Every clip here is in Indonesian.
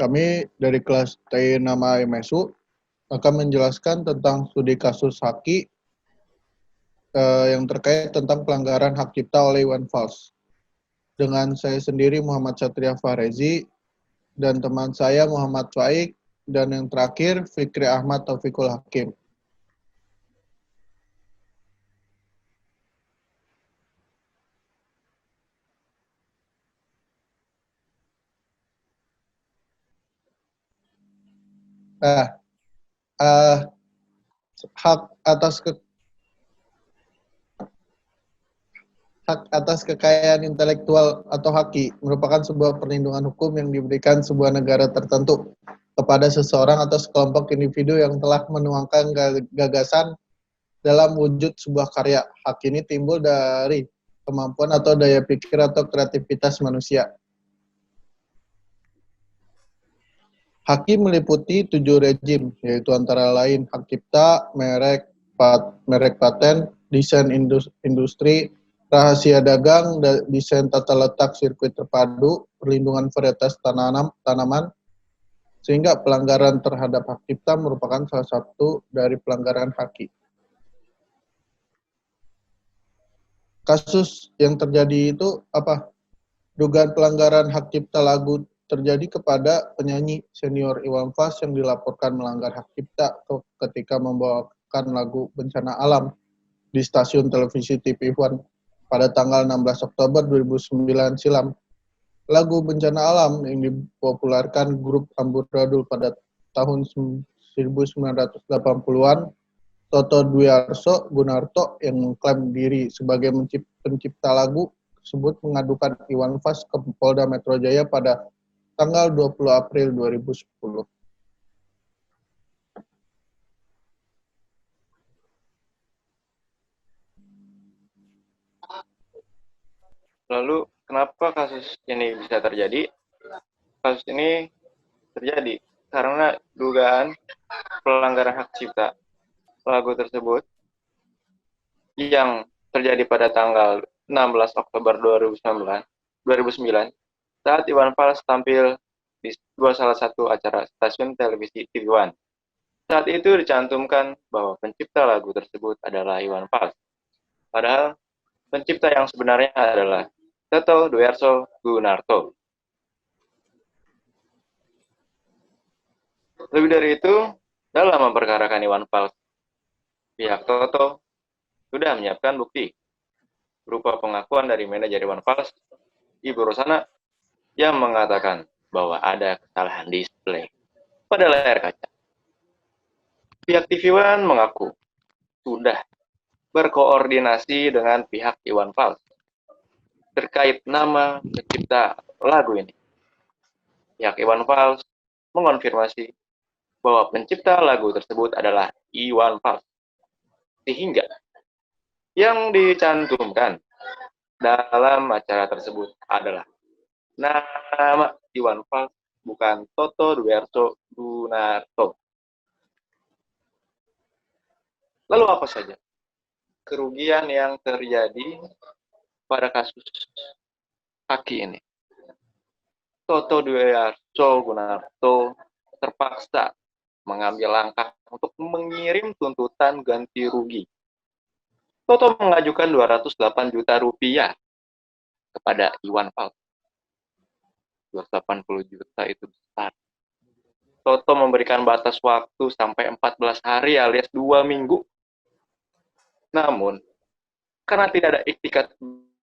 Kami dari kelas TI nama MSU akan menjelaskan tentang studi kasus Haki yang terkait tentang pelanggaran hak cipta oleh Iwan Fals. Dengan saya sendiri Muhammad Satria Fahrezi dan teman saya Muhammad Faik dan yang terakhir Fikri Ahmad Taufikul Hakim. Nah, hak atas kekayaan intelektual atau haki merupakan sebuah perlindungan hukum yang diberikan sebuah negara tertentu kepada seseorang atau sekelompok individu yang telah menuangkan gagasan dalam wujud sebuah karya. Hak ini timbul dari kemampuan atau daya pikir atau kreativitas manusia. Haki meliputi 7 rejim, yaitu antara lain hak cipta, merek paten, desain industri, rahasia dagang, desain tata letak sirkuit terpadu, perlindungan varietas tanaman, sehingga pelanggaran terhadap hak cipta merupakan salah satu dari pelanggaran haki. Kasus yang terjadi itu apa? Dugaan pelanggaran hak cipta lagu terjadi kepada penyanyi senior Iwan Fals yang dilaporkan melanggar hak cipta ketika membawakan lagu Bencana Alam di stasiun televisi TV One pada tanggal 16 Oktober 2009 silam. Lagu Bencana Alam yang dipopulerkan grup Amburadul pada tahun 1980-an, Toto Dwiarso Gunarto yang mengklaim diri sebagai pencipta lagu tersebut mengadukan Iwan Fals ke Polda Metro Jaya pada tanggal 20 April 2010. Lalu, kenapa kasus ini bisa terjadi? Kasus ini terjadi karena dugaan pelanggaran hak cipta lagu tersebut yang terjadi pada tanggal 16 Oktober 2009 saat Iwan Fals tampil di salah satu acara stasiun televisi TV One. Saat itu dicantumkan bahwa pencipta lagu tersebut adalah Iwan Fals. Padahal pencipta yang sebenarnya adalah Toto Dwiarso Gunarto. Lebih dari itu, dalam memperkarakan Iwan Fals, pihak Toto sudah menyiapkan bukti berupa pengakuan dari manajer Iwan Fals, Ibu Rosana, yang mengatakan bahwa ada kesalahan display pada layar kaca. Pihak TV One mengaku sudah berkoordinasi dengan pihak Iwan Fals terkait nama pencipta lagu ini. Pihak Iwan Fals mengonfirmasi bahwa pencipta lagu tersebut adalah Iwan Fals. Sehingga yang dicantumkan dalam acara tersebut adalah nama Iwan Fals, bukan Toto Dwiarso Gunarto. Lalu apa saja kerugian yang terjadi pada kasus Haki ini? Toto Dwiarso Gunarto terpaksa mengambil langkah untuk mengirim tuntutan ganti rugi. Toto mengajukan 208 juta rupiah kepada Iwan Fals. 280 juta itu besar. Toto memberikan batas waktu sampai 14 hari alias 2 minggu. Namun, karena tidak ada iktikat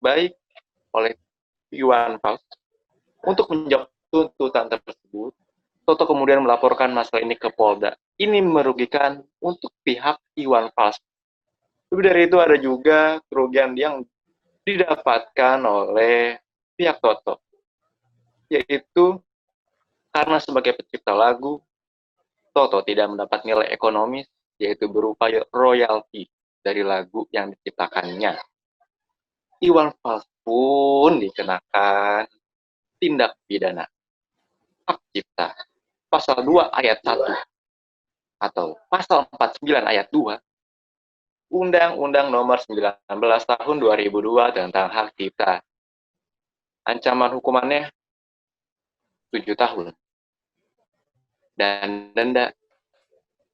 baik oleh Iwan Fals untuk menjawab tuntutan tersebut, Toto kemudian melaporkan masalah ini ke Polda. Ini merugikan untuk pihak Iwan Fals. Lebih dari itu ada juga kerugian yang didapatkan oleh pihak Toto, yaitu karena sebagai pencipta lagu, Toto tidak mendapat nilai ekonomis, yaitu berupa royalti dari lagu yang diciptakannya. Iwan Fals pun dikenakan tindak pidana hak cipta pasal 2 ayat 1 atau pasal 49 ayat 2 Undang-Undang Nomor 19 Tahun 2002 tentang hak cipta. Ancaman hukumannya 7 tahun dan denda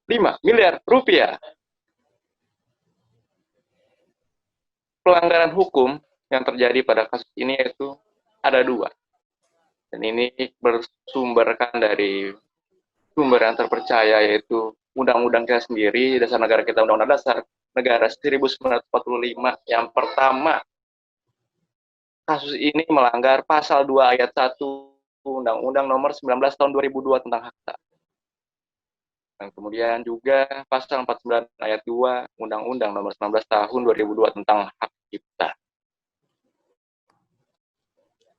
5 miliar rupiah. Pelanggaran hukum yang terjadi pada kasus ini yaitu ada 2. Dan ini bersumberkan dari sumber yang terpercaya, yaitu undang-undang kita sendiri, dasar negara kita, Undang-Undang Dasar Negara 1945. Yang pertama, kasus ini melanggar pasal 2 ayat 1 Undang-Undang nomor 19 tahun 2002 tentang hak cipta. Dan kemudian juga pasal 49 ayat 2 Undang-Undang nomor 19 tahun 2002 tentang hak cipta.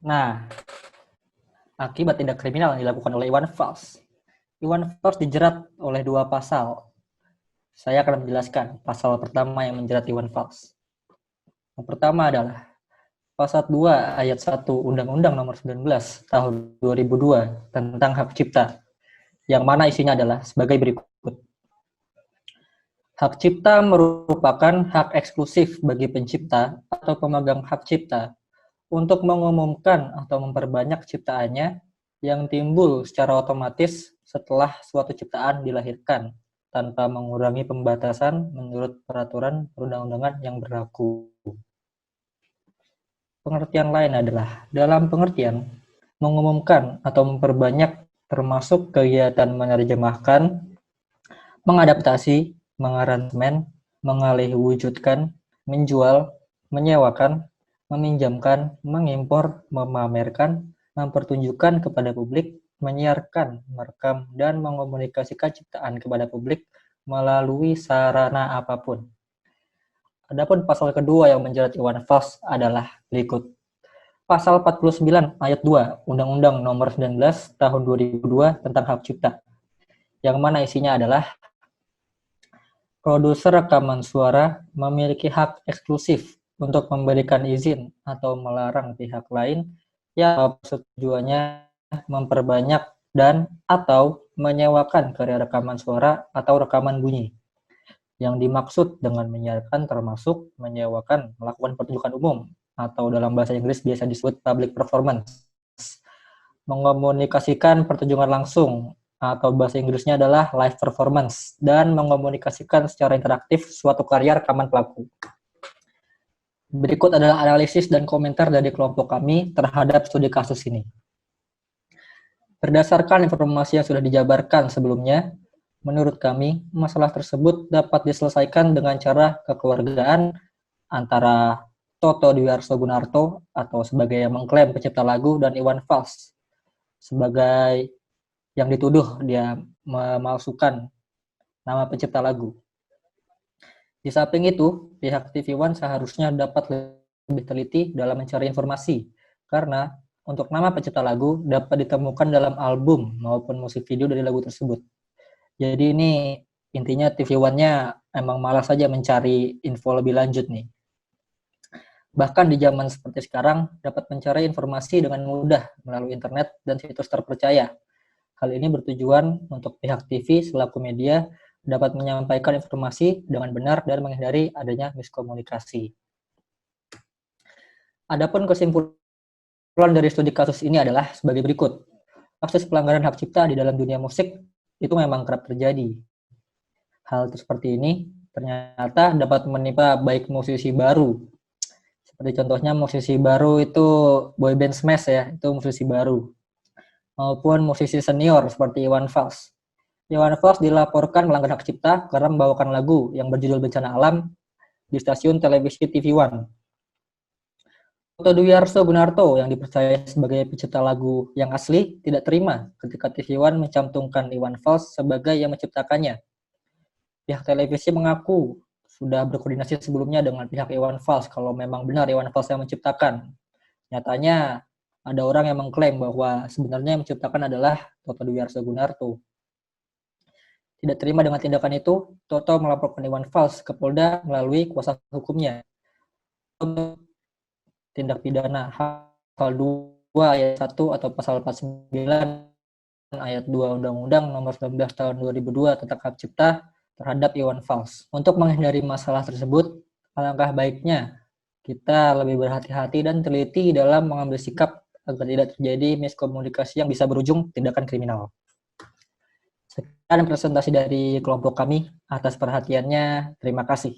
Nah, akibat tindak kriminal yang dilakukan oleh Iwan Fals dijerat oleh 2 pasal. Saya akan menjelaskan pasal pertama yang menjerat Iwan Fals. Yang pertama adalah pasal 2 ayat 1 Undang-Undang nomor 19 tahun 2002 tentang hak cipta, yang mana isinya adalah sebagai berikut. Hak cipta merupakan hak eksklusif bagi pencipta atau pemegang hak cipta untuk mengumumkan atau memperbanyak ciptaannya yang timbul secara otomatis setelah suatu ciptaan dilahirkan, tanpa mengurangi pembatasan menurut peraturan perundang-undangan yang berlaku. Pengertian lain adalah, dalam pengertian, mengumumkan atau memperbanyak termasuk kegiatan menerjemahkan, mengadaptasi, mengaransemen, mengalihwujudkan, menjual, menyewakan, meminjamkan, mengimpor, memamerkan, mempertunjukkan kepada publik, menyiarkan, merekam, dan mengomunikasikan ciptaan kepada publik melalui sarana apapun. Adapun pasal kedua yang menjerat Iwan Fals adalah berikut. Pasal 49 ayat 2 Undang-Undang nomor 19 tahun 2002 tentang hak cipta, yang mana isinya adalah produser rekaman suara memiliki hak eksklusif untuk memberikan izin atau melarang pihak lain yang persetujuannya memperbanyak dan atau menyewakan karya rekaman suara atau rekaman bunyi. Yang dimaksud dengan menyiarkan termasuk menyewakan, melakukan pertunjukan umum, atau dalam bahasa Inggris biasa disebut public performance, mengomunikasikan pertunjukan langsung, atau bahasa Inggrisnya adalah live performance, dan mengomunikasikan secara interaktif suatu karya rekaman pelaku. Berikut adalah analisis dan komentar dari kelompok kami terhadap studi kasus ini. Berdasarkan informasi yang sudah dijabarkan sebelumnya, menurut kami, masalah tersebut dapat diselesaikan dengan cara kekeluargaan antara Toto Dwi Arso-Gunarto atau sebagai yang mengklaim pencipta lagu dan Iwan Fals sebagai yang dituduh dia memalsukan nama pencipta lagu. Di samping itu, pihak TV One seharusnya dapat lebih teliti dalam mencari informasi, karena untuk nama pencipta lagu dapat ditemukan dalam album maupun musik video dari lagu tersebut. Jadi ini intinya TV One-nya emang malas saja mencari info lebih lanjut nih. Bahkan di zaman seperti sekarang dapat mencari informasi dengan mudah melalui internet dan situs terpercaya. Hal ini bertujuan untuk pihak TV selaku media dapat menyampaikan informasi dengan benar dan menghindari adanya miskomunikasi. Adapun kesimpulan dari studi kasus ini adalah sebagai berikut. Kasus pelanggaran hak cipta di dalam dunia musik itu memang kerap terjadi. Hal seperti ini ternyata dapat menimpa baik musisi baru. Seperti contohnya musisi baru itu boyband Smash ya, itu musisi baru. Maupun musisi senior seperti Iwan Fals. Iwan Fals dilaporkan melanggar hak cipta karena membawakan lagu yang berjudul Bencana Alam di stasiun televisi TV One. Toto Dwi Arso-Gunarto yang dipercaya sebagai pencipta lagu yang asli tidak terima ketika TV One mencantumkan Iwan Fals sebagai yang menciptakannya. Pihak televisi mengaku sudah berkoordinasi sebelumnya dengan pihak Iwan Fals kalau memang benar Iwan Fals yang menciptakan. Nyatanya ada orang yang mengklaim bahwa sebenarnya yang menciptakan adalah Toto Dwi Arso-Gunarto. Tidak terima dengan tindakan itu, Toto melaporkan Iwan Fals ke Polda melalui kuasa hukumnya. Tindak pidana pasal 2 ayat 1 atau pasal 49 ayat 2 Undang-Undang nomor 19 tahun 2002 tentang hak cipta terhadap Iwan Fals. Untuk menghindari masalah tersebut, alangkah baiknya kita lebih berhati-hati dan teliti dalam mengambil sikap agar tidak terjadi miskomunikasi yang bisa berujung tindakan kriminal. Sekian presentasi dari kelompok kami. Atas perhatiannya, terima kasih.